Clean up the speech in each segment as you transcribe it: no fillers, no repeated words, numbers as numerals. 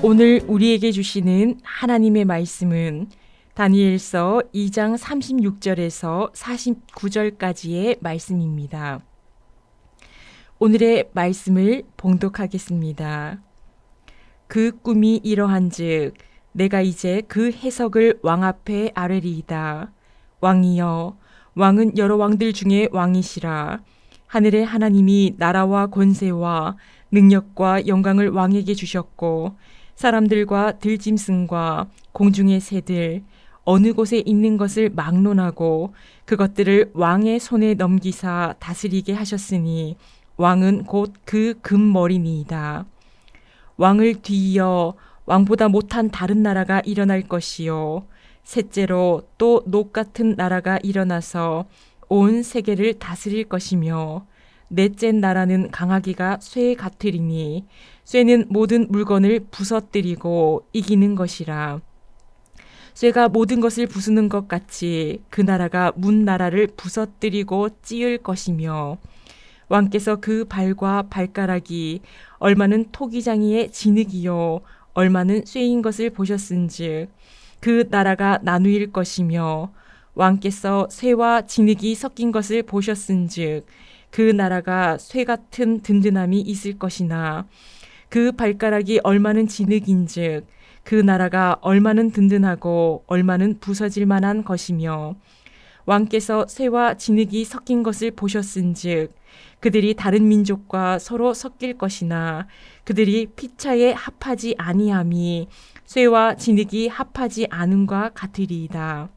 오늘 우리에게 주시는 하나님의 말씀은 다니엘서 2장 36절에서 49절까지의 말씀입니다. 오늘의 말씀을 봉독하겠습니다. 그 꿈이 이러한즉 내가 이제 그 해석을 왕 앞에 아뢰리이다. 왕이여, 왕은 여러 왕들 중에 왕이시라. 하늘의 하나님이 나라와 권세와 능력과 영광을 왕에게 주셨고 사람들과 들짐승과 공중의 새들 어느 곳에 있는 것을 막론하고 그것들을 왕의 손에 넘기사 다스리게 하셨으니 왕은 곧 그 금머리니이다. 왕을 뒤이어 왕보다 못한 다른 나라가 일어날 것이요 셋째로 또 녹 같은 나라가 일어나서 온 세계를 다스릴 것이며 넷째 나라는 강하기가 쇠 같으리니 쇠는 모든 물건을 부서뜨리고 이기는 것이라. 쇠가 모든 것을 부수는 것 같이 그 나라가 문 나라를 부서뜨리고 찌을 것이며 왕께서 그 발과 발가락이 얼마는 토기장이의 진흙이요 얼마는 쇠인 것을 보셨은즉 그 나라가 나누일 것이며 왕께서 쇠와 진흙이 섞인 것을 보셨은즉 그 나라가 쇠 같은 든든함이 있을 것이나 그 발가락이 얼마는 진흙인즉 그 나라가 얼마는 든든하고 얼마는 부서질 만한 것이며 왕께서 쇠와 진흙이 섞인 것을 보셨은즉 그들이 다른 민족과 서로 섞일 것이나 그들이 피차에 합하지 아니함이 쇠와 진흙이 합하지 않음과 같으리이다.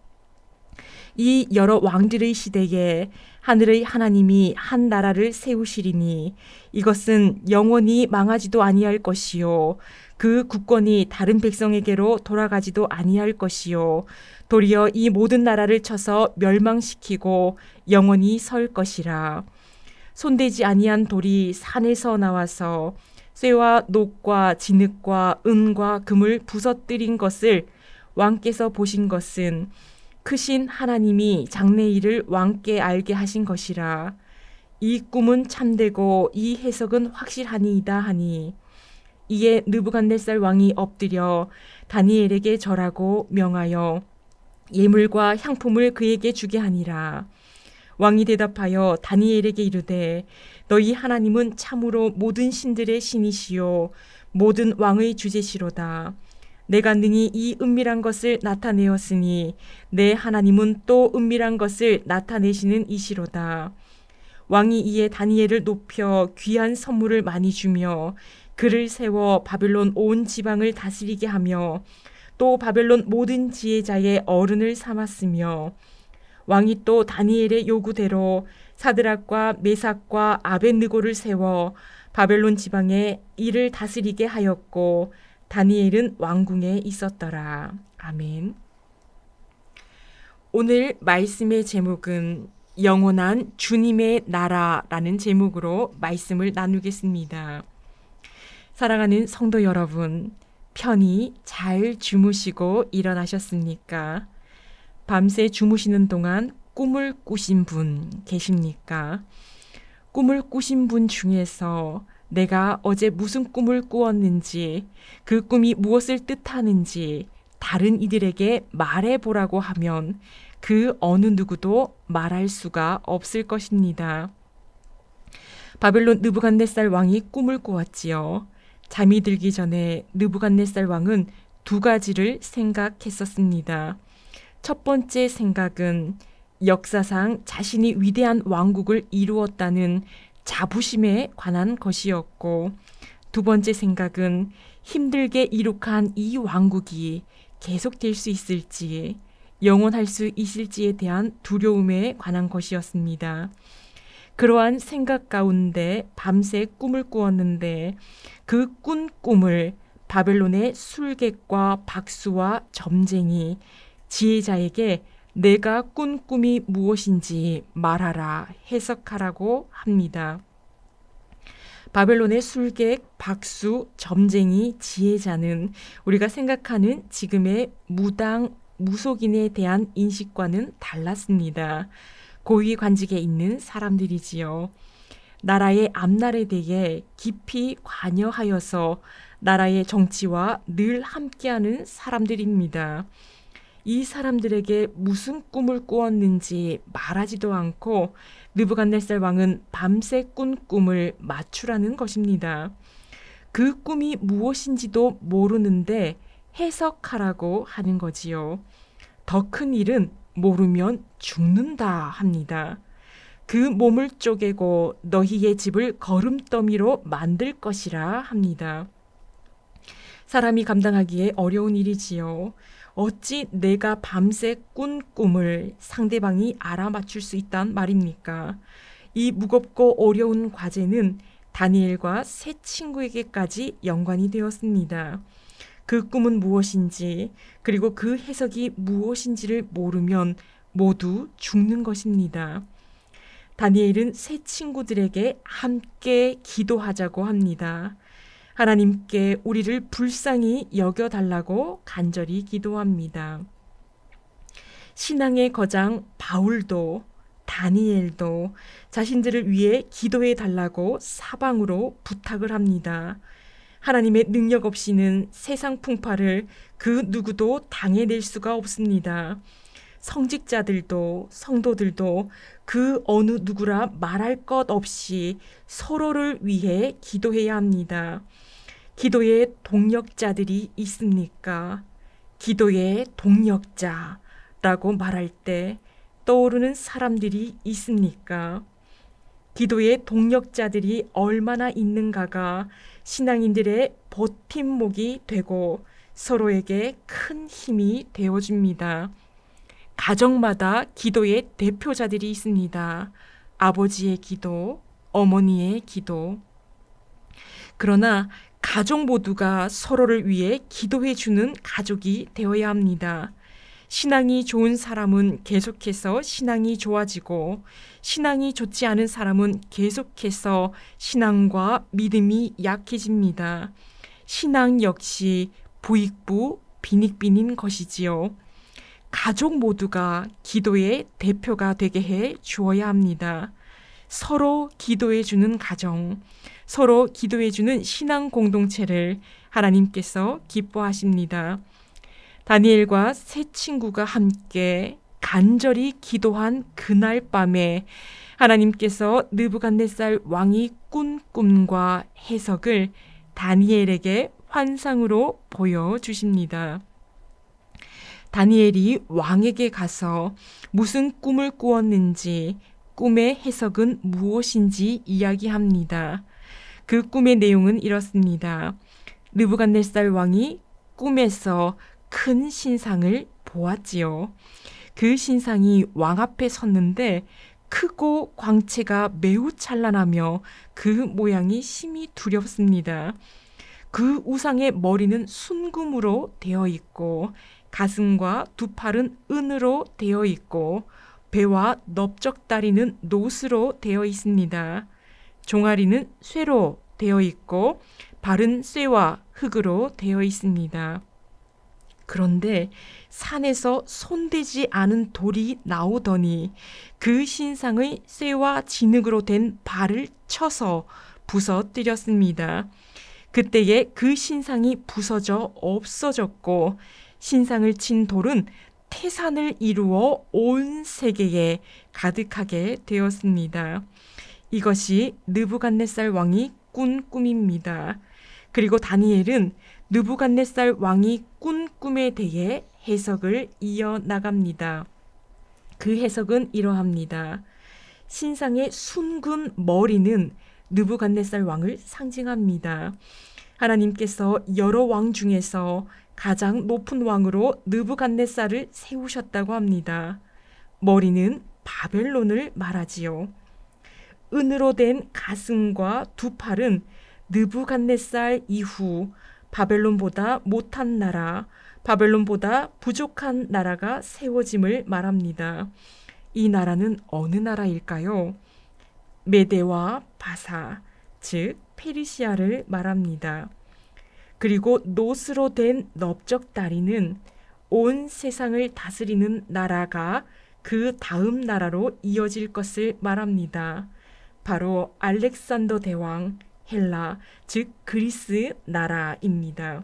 이 여러 왕들의 시대에 하늘의 하나님이 한 나라를 세우시리니 이것은 영원히 망하지도 아니할 것이요 그 국권이 다른 백성에게로 돌아가지도 아니할 것이요 도리어 이 모든 나라를 쳐서 멸망시키고 영원히 설 것이라. 손대지 아니한 돌이 산에서 나와서 쇠와 녹과 진흙과 은과 금을 부서뜨린 것을 왕께서 보신 것은 크신 하나님이 장래일을 왕께 알게 하신 것이라. 이 꿈은 참되고 이 해석은 확실하니이다 하니 이에 느부갓네살 왕이 엎드려 다니엘에게 절하고 명하여 예물과 향품을 그에게 주게 하니라. 왕이 대답하여 다니엘에게 이르되 너희 하나님은 참으로 모든 신들의 신이시요 모든 왕의 주제시로다. 내가 능히 이 은밀한 것을 나타내었으니 내 하나님은 또 은밀한 것을 나타내시는 이시로다. 왕이 이에 다니엘을 높여 귀한 선물을 많이 주며 그를 세워 바벨론 온 지방을 다스리게 하며 또 바벨론 모든 지혜자의 어른을 삼았으며 왕이 또 다니엘의 요구대로 사드락과 메삭과 아벳느고를 세워 바벨론 지방에 이를 다스리게 하였고 다니엘은 왕궁에 있었더라. 아멘. 오늘 말씀의 제목은 영원한 주님의 나라라는 제목으로 말씀을 나누겠습니다. 사랑하는 성도 여러분, 편히 잘 주무시고 일어나셨습니까? 밤새 주무시는 동안 꿈을 꾸신 분 계십니까? 꿈을 꾸신 분 중에서 내가 어제 무슨 꿈을 꾸었는지, 그 꿈이 무엇을 뜻하는지 다른 이들에게 말해보라고 하면 그 어느 누구도 말할 수가 없을 것입니다. 바벨론 느부갓네살 왕이 꿈을 꾸었지요. 잠이 들기 전에 느부갓네살 왕은 두 가지를 생각했었습니다. 첫 번째 생각은 역사상 자신이 위대한 왕국을 이루었다는 자부심에 관한 것이었고, 두 번째 생각은 힘들게 이룩한 이 왕국이 계속될 수 있을지, 영원할 수 있을지에 대한 두려움에 관한 것이었습니다. 그러한 생각 가운데 밤새 꿈을 꾸었는데 그 꾼 꿈을 바벨론의 술객과 박수와 점쟁이, 지혜자에게 내가 꾼 꿈이 무엇인지 말하라, 해석하라고 합니다. 바벨론의 술객, 박수, 점쟁이, 지혜자는 우리가 생각하는 지금의 무당, 무속인에 대한 인식과는 달랐습니다. 고위 관직에 있는 사람들이지요. 나라의 앞날에 대해 깊이 관여하여서 나라의 정치와 늘 함께하는 사람들입니다. 이 사람들에게 무슨 꿈을 꾸었는지 말하지도 않고 느부갓네살 왕은 밤새 꾼 꿈을 맞추라는 것입니다. 그 꿈이 무엇인지도 모르는데 해석하라고 하는 거지요. 더 큰 일은 모르면 죽는다 합니다. 그 몸을 쪼개고 너희의 집을 거름더미로 만들 것이라 합니다. 사람이 감당하기에 어려운 일이지요. 어찌 내가 밤새 꾼 꿈을 상대방이 알아맞힐 수 있단 말입니까? 이 무겁고 어려운 과제는 다니엘과 세 친구에게까지 연관이 되었습니다. 그 꿈은 무엇인지, 그리고 그 해석이 무엇인지를 모르면 모두 죽는 것입니다. 다니엘은 세 친구들에게 함께 기도하자고 합니다. 하나님께 우리를 불쌍히 여겨달라고 간절히 기도합니다. 신앙의 거장 바울도 다니엘도 자신들을 위해 기도해 달라고 사방으로 부탁을 합니다. 하나님의 능력 없이는 세상 풍파를 그 누구도 당해낼 수가 없습니다. 성직자들도 성도들도 그 어느 누구라 말할 것 없이 서로를 위해 기도해야 합니다. 기도의 동력자들이 있습니까? 기도의 동력자라고 말할 때 떠오르는 사람들이 있습니까? 기도의 동력자들이 얼마나 있는가가 신앙인들의 버팀목이 되고 서로에게 큰 힘이 되어줍니다. 가정마다 기도의 대표자들이 있습니다. 아버지의 기도, 어머니의 기도. 그러나 가족 모두가 서로를 위해 기도해주는 가족이 되어야 합니다. 신앙이 좋은 사람은 계속해서 신앙이 좋아지고 신앙이 좋지 않은 사람은 계속해서 신앙과 믿음이 약해집니다. 신앙 역시 부익부 빈익빈인 것이지요. 가족 모두가 기도의 대표가 되게 해 주어야 합니다. 서로 기도해주는 가정, 서로 기도해주는 신앙 공동체를 하나님께서 기뻐하십니다. 다니엘과 세 친구가 함께 간절히 기도한 그날 밤에 하나님께서 느부갓네살 왕이 꾼 꿈과 해석을 다니엘에게 환상으로 보여주십니다. 다니엘이 왕에게 가서 무슨 꿈을 꾸었는지, 꿈의 해석은 무엇인지 이야기합니다. 그 꿈의 내용은 이렇습니다. 느부갓네살 왕이 꿈에서 큰 신상을 보았지요. 그 신상이 왕 앞에 섰는데 크고 광채가 매우 찬란하며 그 모양이 심히 두렵습니다. 그 우상의 머리는 순금으로 되어 있고 가슴과 두 팔은 은으로 되어 있고 배와 넓적다리는 노스로 되어 있습니다. 종아리는 쇠로 되어 있고 발은 쇠와 흙으로 되어 있습니다. 그런데 산에서 손대지 않은 돌이 나오더니 그 신상의 쇠와 진흙으로 된 발을 쳐서 부서뜨렸습니다. 그때에 그 신상이 부서져 없어졌고 신상을 친 돌은 태산을 이루어 온 세계에 가득하게 되었습니다. 이것이 느부갓네살 왕이 꾼 꿈입니다. 그리고 다니엘은 느부갓네살 왕이 꾼 꿈에 대해 해석을 이어나갑니다. 그 해석은 이러합니다. 신상의 순근 머리는 느부갓네살 왕을 상징합니다. 하나님께서 여러 왕 중에서 가장 높은 왕으로 느부갓네살을 세우셨다고 합니다. 머리는 바벨론을 말하지요. 은으로 된 가슴과 두 팔은 느부갓네살 이후 바벨론보다 못한 나라, 바벨론보다 부족한 나라가 세워짐을 말합니다. 이 나라는 어느 나라일까요? 메대와 바사, 즉 페르시아를 말합니다. 그리고 노스로 된 넓적다리는 온 세상을 다스리는 나라가 그 다음 나라로 이어질 것을 말합니다. 바로 알렉산더 대왕, 헬라, 즉 그리스 나라입니다.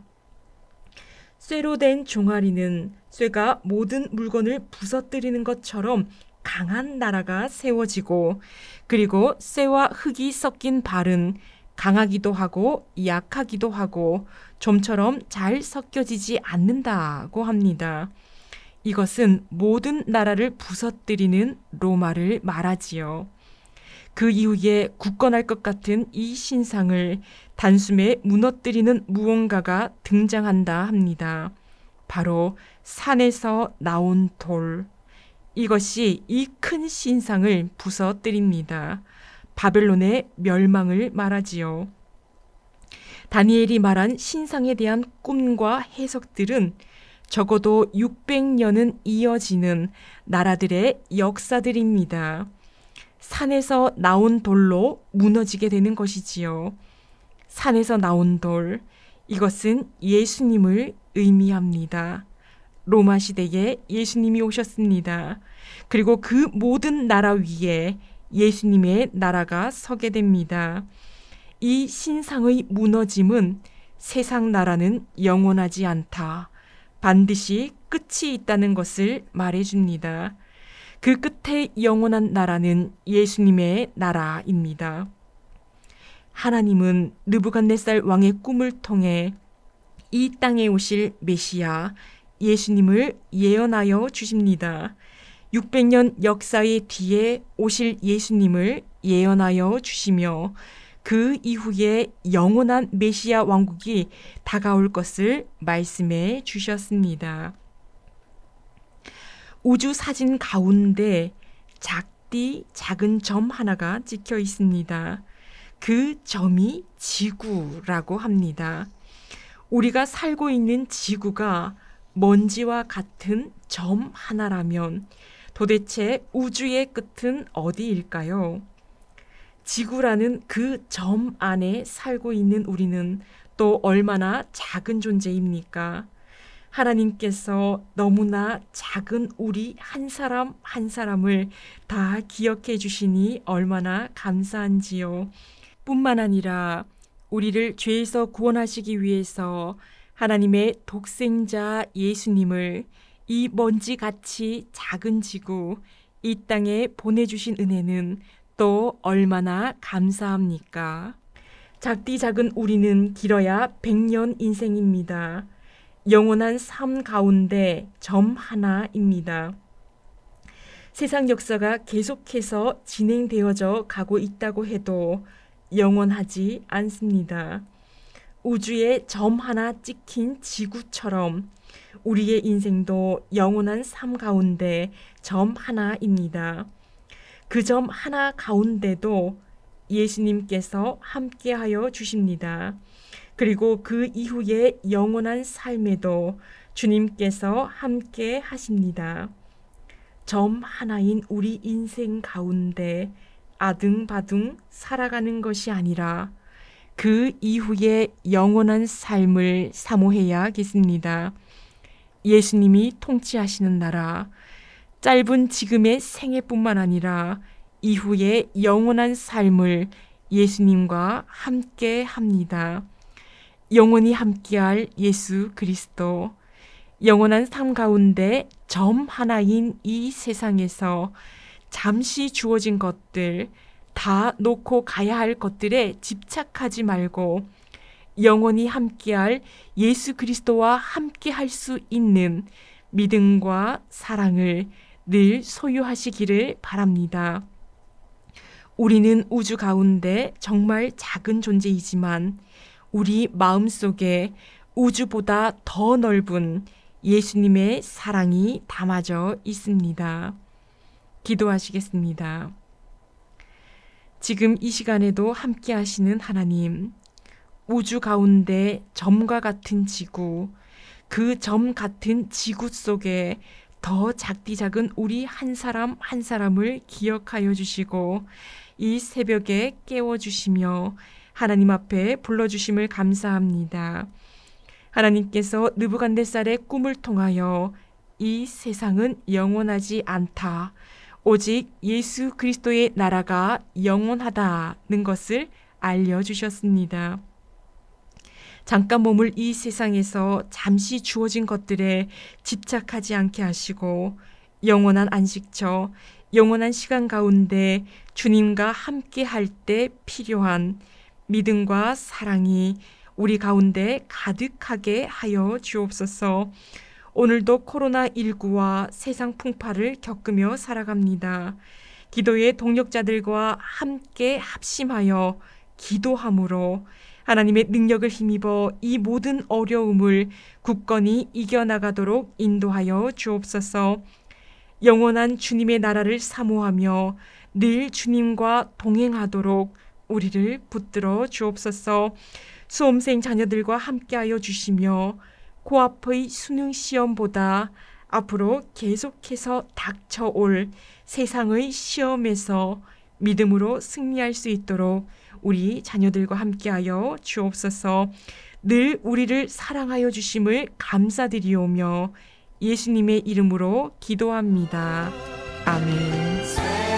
쇠로 된 종아리는 쇠가 모든 물건을 부서뜨리는 것처럼 강한 나라가 세워지고, 그리고 쇠와 흙이 섞인 발은 강하기도 하고 약하기도 하고 좀처럼 잘 섞여지지 않는다고 합니다. 이것은 모든 나라를 부서뜨리는 로마를 말하지요. 그 이후에 굳건할 것 같은 이 신상을 단숨에 무너뜨리는 무언가가 등장한다 합니다. 바로 산에서 나온 돌. 이것이 이 큰 신상을 부서뜨립니다. 바벨론의 멸망을 말하지요. 다니엘이 말한 신상에 대한 꿈과 해석들은 적어도 600년은 이어지는 나라들의 역사들입니다. 산에서 나온 돌로 무너지게 되는 것이지요. 산에서 나온 돌, 이것은 예수님을 의미합니다. 로마 시대에 예수님이 오셨습니다. 그리고 그 모든 나라 위에 예수님의 나라가 서게 됩니다. 이 신상의 무너짐은 세상 나라는 영원하지 않다, 반드시 끝이 있다는 것을 말해줍니다. 그 끝에 영원한 나라는 예수님의 나라입니다. 하나님은 느부갓네살 왕의 꿈을 통해 이 땅에 오실 메시아 예수님을 예언하여 주십니다. 600년 역사의 뒤에 오실 예수님을 예언하여 주시며 그 이후에 영원한 메시아 왕국이 다가올 것을 말씀해 주셨습니다. 우주 사진 가운데 작은 점 하나가 찍혀 있습니다. 그 점이 지구라고 합니다. 우리가 살고 있는 지구가 먼지와 같은 점 하나라면 도대체 우주의 끝은 어디일까요? 지구라는 그 점 안에 살고 있는 우리는 또 얼마나 작은 존재입니까? 하나님께서 너무나 작은 우리 한 사람 한 사람을 다 기억해 주시니 얼마나 감사한지요. 뿐만 아니라 우리를 죄에서 구원하시기 위해서 하나님의 독생자 예수님을 이 먼지같이 작은 지구, 이 땅에 보내주신 은혜는 또 얼마나 감사합니까? 작디 작은 우리는 길어야 100년 인생입니다. 영원한 삶 가운데 점 하나입니다. 세상 역사가 계속해서 진행되어져 가고 있다고 해도 영원하지 않습니다. 우주에 점 하나 찍힌 지구처럼 우리의 인생도 영원한 삶 가운데 점 하나입니다. 그 점 하나 가운데도 예수님께서 함께하여 주십니다. 그리고 그 이후의 영원한 삶에도 주님께서 함께 하십니다. 점 하나인 우리 인생 가운데 아등바등 살아가는 것이 아니라 그 이후의 영원한 삶을 사모해야겠습니다. 예수님이 통치하시는 나라, 짧은 지금의 생애뿐만 아니라 이후의 영원한 삶을 예수님과 함께 합니다. 영원히 함께할 예수 그리스도, 영원한 삶 가운데 점 하나인 이 세상에서 잠시 주어진 것들, 다 놓고 가야 할 것들에 집착하지 말고 영원히 함께할 예수 그리스도와 함께할 수 있는 믿음과 사랑을 늘 소유하시기를 바랍니다. 우리는 우주 가운데 정말 작은 존재이지만 우리 마음속에 우주보다 더 넓은 예수님의 사랑이 담아져 있습니다. 기도하시겠습니다. 지금 이 시간에도 함께 하시는 하나님, 우주 가운데 점과 같은 지구, 그 점 같은 지구 속에 더 작디 작은 우리 한 사람 한 사람을 기억하여 주시고 이 새벽에 깨워주시며 하나님 앞에 불러주심을 감사합니다. 하나님께서 느부갓네살의 꿈을 통하여 이 세상은 영원하지 않다, 오직 예수 그리스도의 나라가 영원하다는 것을 알려주셨습니다. 잠깐 머물 이 세상에서 잠시 주어진 것들에 집착하지 않게 하시고 영원한 안식처, 영원한 시간 가운데 주님과 함께 할 때 필요한 믿음과 사랑이 우리 가운데 가득하게 하여 주옵소서. 오늘도 코로나19와 세상 풍파를 겪으며 살아갑니다. 기도의 동력자들과 함께 합심하여 기도함으로 하나님의 능력을 힘입어 이 모든 어려움을 굳건히 이겨나가도록 인도하여 주옵소서. 영원한 주님의 나라를 사모하며 늘 주님과 동행하도록 우리를 붙들어 주옵소서. 수험생 자녀들과 함께하여 주시며 코앞의 수능 시험보다 앞으로 계속해서 닥쳐올 세상의 시험에서 믿음으로 승리할 수 있도록 우리 자녀들과 함께하여 주옵소서. 늘 우리를 사랑하여 주심을 감사드리오며 예수님의 이름으로 기도합니다. 아멘.